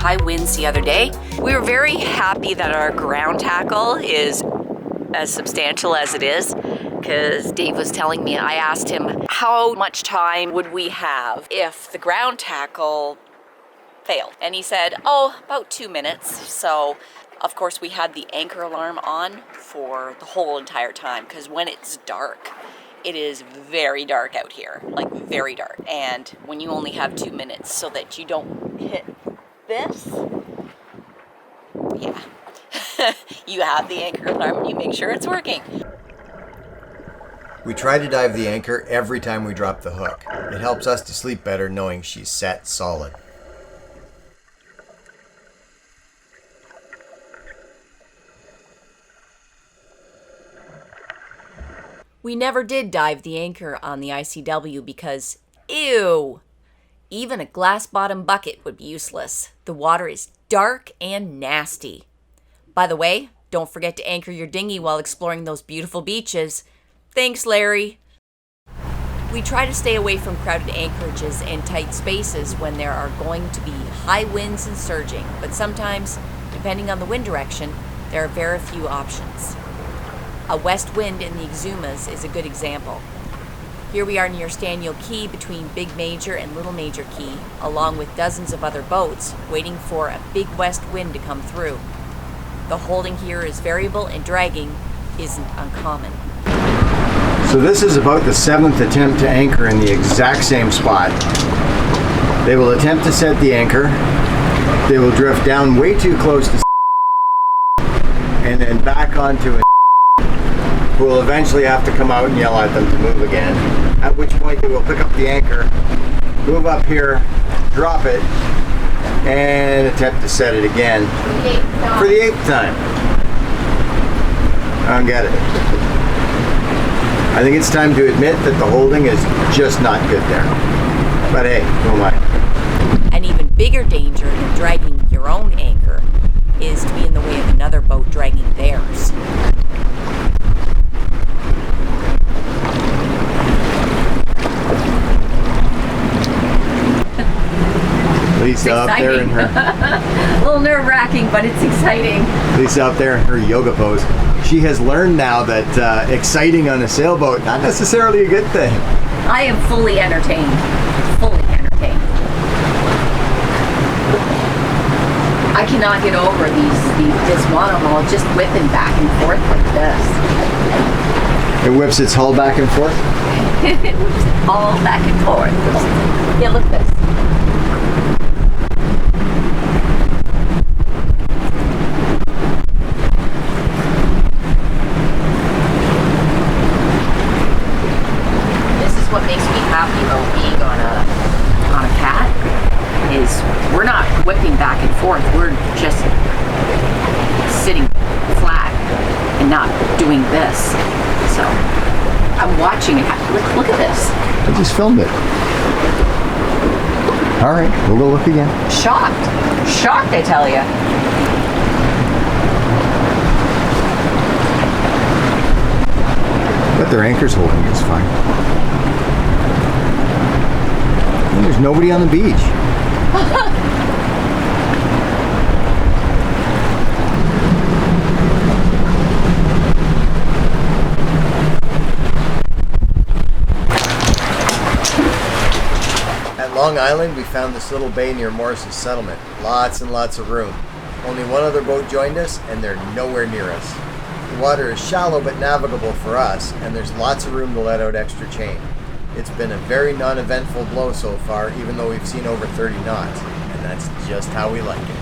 high winds the other day. We were very happy that our ground tackle is as substantial as it is, because Dave was telling me, I asked him how much time would we have if the ground tackle failed, and he said, oh, about 2 minutes. So of course we had the anchor alarm on for the whole entire time, because when it's dark, it is very dark out here, like very dark. And when you only have 2 minutes so that you don't hit this, yeah, you have the anchor alarm, you make sure it's working. We try to dive the anchor every time we drop the hook. It helps us to sleep better knowing she's set solid. We never did dive the anchor on the ICW because, ew, even a glass bottom bucket would be useless. The water is dark and nasty. By the way, don't forget to anchor your dinghy while exploring those beautiful beaches. Thanks, Larry. We try to stay away from crowded anchorages and tight spaces when there are going to be high winds and surging, but sometimes, depending on the wind direction, there are very few options. A west wind in the Exumas is a good example. Here we are near Staniel Key between Big Major and Little Major Key, along with dozens of other boats, waiting for a big west wind to come through. The holding here is variable and dragging isn't uncommon. So this is about the 7th attempt to anchor in the exact same spot. They will attempt to set the anchor. They will drift down way too close to and then back onto it. We'll eventually have to come out and yell at them to move again, at which point they will pick up the anchor, move up here, drop it, and attempt to set it again for the 8th time. I don't get it. I think it's time to admit that the holding is just not good there. But hey, who am I? An even bigger danger than dragging your own anchor is to be in the way of another boat dragging theirs. Lisa up there in her... A little nerve-wracking, but it's exciting. Lisa up there in her yoga pose. She has learned now that exciting on a sailboat, not necessarily a good thing. I am fully entertained. Fully entertained. I cannot get over this monohull just whipping back and forth like this. It whips its hull back and forth? It whips its hull back and forth. Yeah, look at this. What makes me happy about being on a cat is we're not whipping back and forth. We're just sitting flat and not doing this. So I'm watching it. Look at this. I just filmed it. All right, we'll go look again. Shocked, I tell you. But their anchor's holding just fine. And there's nobody on the beach. At Long Island, we found this little bay near Morris's settlement. Lots and lots of room. Only one other boat joined us, and they're nowhere near us. The water is shallow but navigable for us, and there's lots of room to let out extra chain. It's been a very non-eventful blow so far, even though we've seen over 30 knots, and that's just how we like it.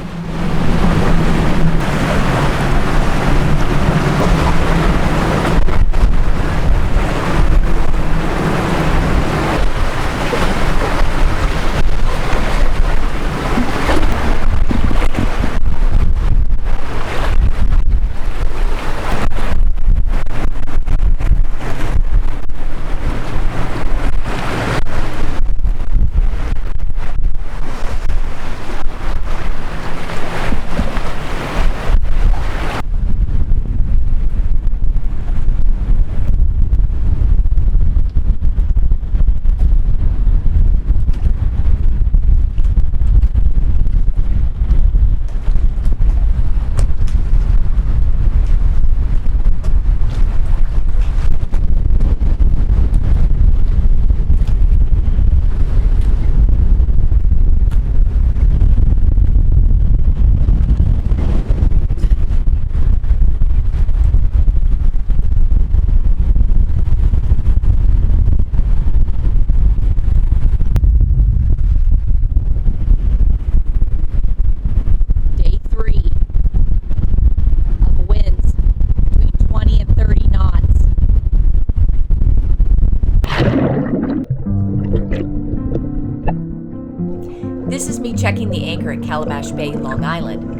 checking the anchor at Calabash Bay, Long Island.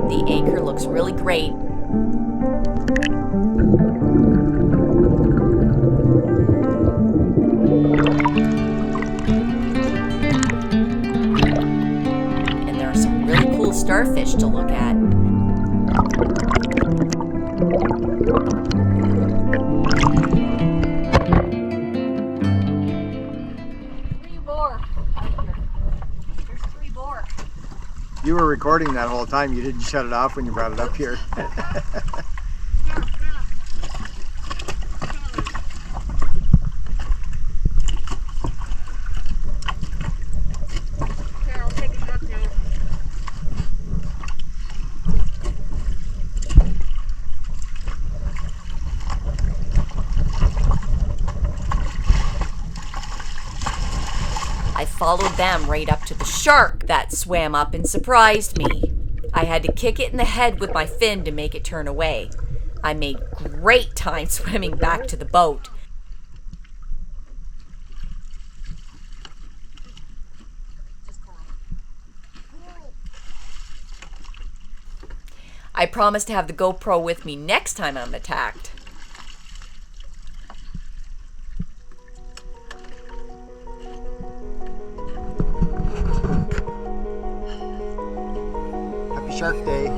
The anchor looks really great. And there are some really cool starfish to look at. You were recording that whole time. You didn't shut it off when you brought it up here. I followed them right up to the shark that swam up and surprised me. I had to kick it in the head with my fin to make it turn away. I made great time swimming back to the boat. I promised to have the GoPro with me next time I'm attacked. Happy Shark Day.